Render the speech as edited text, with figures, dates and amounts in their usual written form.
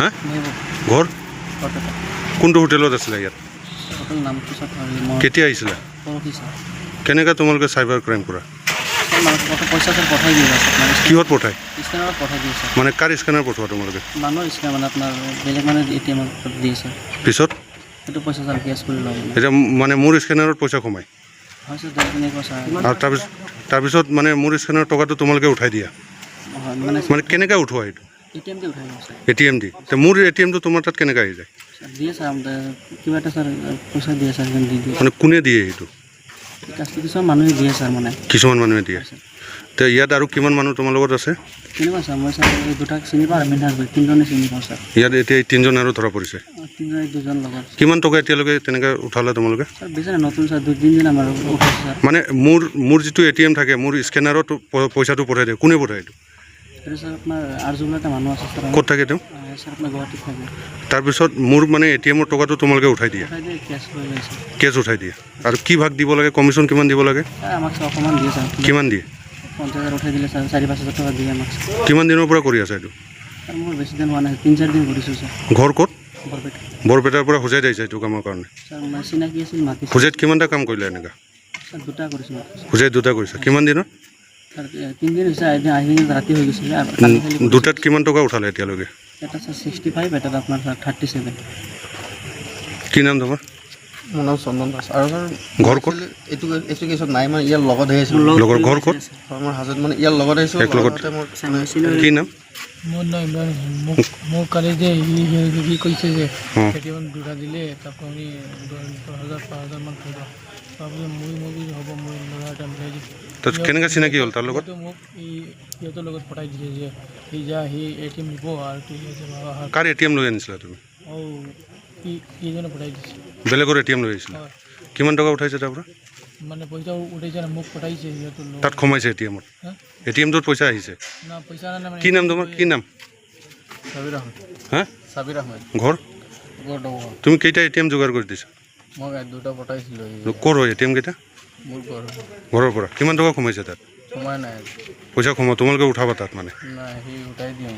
হা ঘৰ কোনটো হোটেলত আছিলে ইয়াত হোটেল নাম পিছত কেতিয়া আহিছিলা পৰহি ছাৰ কেনেকৈ তোমালোকে চাইবাৰ ক্ৰাইম কৰা পইচা ছাৰ পঠাই দিয়ে কিহত পঠায় স্কেনাৰত পঠাই দিয়ে ছাৰ মানে কাৰ স্কেনাৰ পঠোৱা তোমালোকে মানুহৰ স্কেনাৰ মানে আপোনাৰ বেলেগ মানে ATM-ত দিয়ে ছাৰ পিছত সেইটো পইচা ছাৰ কেছ কৰি লয় এতিয়া মানে মোৰ স্কেনাৰত পইচা সোমায় হয় ছাৰ তেনেকুৱা ছাৰ আৰু তাৰপিছত মানে মোৰ স্কেনাৰৰ টকাটো তোমালোকে উঠাই দিয়া হয় মানে কেনেকৈ উঠোৱা এইটো ATM দি উঠাই লয় ছাৰ ATM দি মোৰ ATMটো তোমাৰ তাত কেনেকৈ আহি যায় ছাৰ দিয়ে ছাৰ কিবা এটা ছাৰ পইচা দিয়ে ছাৰ দি দিয়ে মানে কোনে দিয়ে এইটো কিছুমান মানুহে দিয়ে ছাৰ মানে কিছুমান মানুহে দিয়ে তো ইয়াত আৰু কিমান মানুহ তোমাৰ লগত আছে কেনেকুৱা ছাৰ মই ছাৰ এই দুটাক চিনি পাওঁ আমি তিনিজনে চিনি পাওঁ ছাৰ ইয়াত এতিয়া এই তিনিজন আৰু ধৰা পৰিছে তিনিজনে দুজন লগত কিমান টকা এতিয়ালৈকে তেনেকৈ উঠালা তোমালোকে ছাৰ বেছি নাই নতুন ছাৰ 2-3 দিন আমাৰ উঠাইছে ছাৰ মানে মোৰ যিটো ATM থাকে মোৰ স্কেনাৰত পইচাটো পঠাই দিয়ে কোনে পঠায় এইটো সেইটো ছাৰ আপোনাৰ আৰ্জুলা এটা মানুহ আছে ছাৰ ক'ত থাকে তেওঁ ছাৰ আপোনাৰ গুৱাহাটীত থাকে তাৰপিছত মোৰ মানে ATM-ৰ টকাটো তোমালোকে উঠাই দিয়ে উঠাই দিয়ে কেছ লৈ লৈছে কেছ উঠাই দিয়ে আৰু কি ভাগ দিব লাগে কমিশ্যন কিমান দিব লাগে ছাৰ আমাক ছাৰ অকণমান দিয়ে ছাৰ কিমান দিয়ে 50,000 উঠাই দিলে ছাৰ 4-5,000 টকা দিয়ে আমাক কিমান দিনৰ পৰা কৰি আছে এইটো ছাৰ মোৰ বেছি দিন হোৱা নাই 3-4 দিন কৰিছোঁ ছাৰ ঘৰ ক'ত বৰপেটা বৰপেটাৰ পৰা হোজাই দিছে এইটো কামৰ কাৰণে ছাৰ মই চিনাকি আছিল মাতিছে হোজাইত কিমানটা কাম কৰিলে এনেকুৱা ছাৰ দুটা কৰিছোঁ হোজাইত দুটা কৰিছে কিমান দিনত ছাৰ 3 দিন হৈছে আহি ৰাতি হৈ গৈছিলে আৰু কালি খালি দুটাত কিমান টকা উঠালে এতিয়ালৈকে এটা ছাৰ 65 এটাত আপোনাৰ ছাৰ 37 কি নাম তোমাৰ মোৰ নাম চন্দন দাস আৰু ছাৰ ঘৰ ক'ত এইটো কেছত নাই মানে ইয়াৰ লগত আহিছোঁ লগৰ ঘৰ ক'ত মোৰ হাজত মানে ইয়াৰ লগত আহিছোঁ লগতে মোৰ কি নাম মোৰ নাম ইমৰান মোক কালি যে সি কৈছে যে কেতিয়াবা দুটা দিলে তাৰপৰ আমি 10,000-5,000 থৈ দিওঁ তাৰপিছত মই হ'ব মই ল'ৰা এটা মিলাই দিম তাত কেনেকৈ চিনাকি হ'ল তাৰ লগত মোক সিহঁতৰ লগত পঠাই দিছে যে সি ATM দিব আৰু কাৰ ATM লৈ আনিছিলা তুমি ইজনে পঠাই দিছে বেলেগৰ ATM লৈ আহিছিলা কিমান টকা উঠাইছে তাৰ পৰা মানে পইচা উঠাইছে না মোক পঠাইছে সিহঁতৰ লগত তাত সোমাইছে ATM-ত ATM-টোত পইচা আহিছে না পইচা নাই কি নাম তোমাৰ কি নাম চাবিৰ আহমেদ হা চাবিৰ আহমেদ ঘৰ তুমি কেইটা ATM যোগাৰ কৰি দিছা মই দুটা পঠাইছিলোঁ ক'ৰ হয় ATM কেইটা মোৰ ঘৰ ঘৰৰ পৰা কিমান টকা সোমাইছে তাত সোমাই নাই পইচা সোমাই তোমালোকে উঠাবা তাত মানে নাই সি উঠাই দিওঁ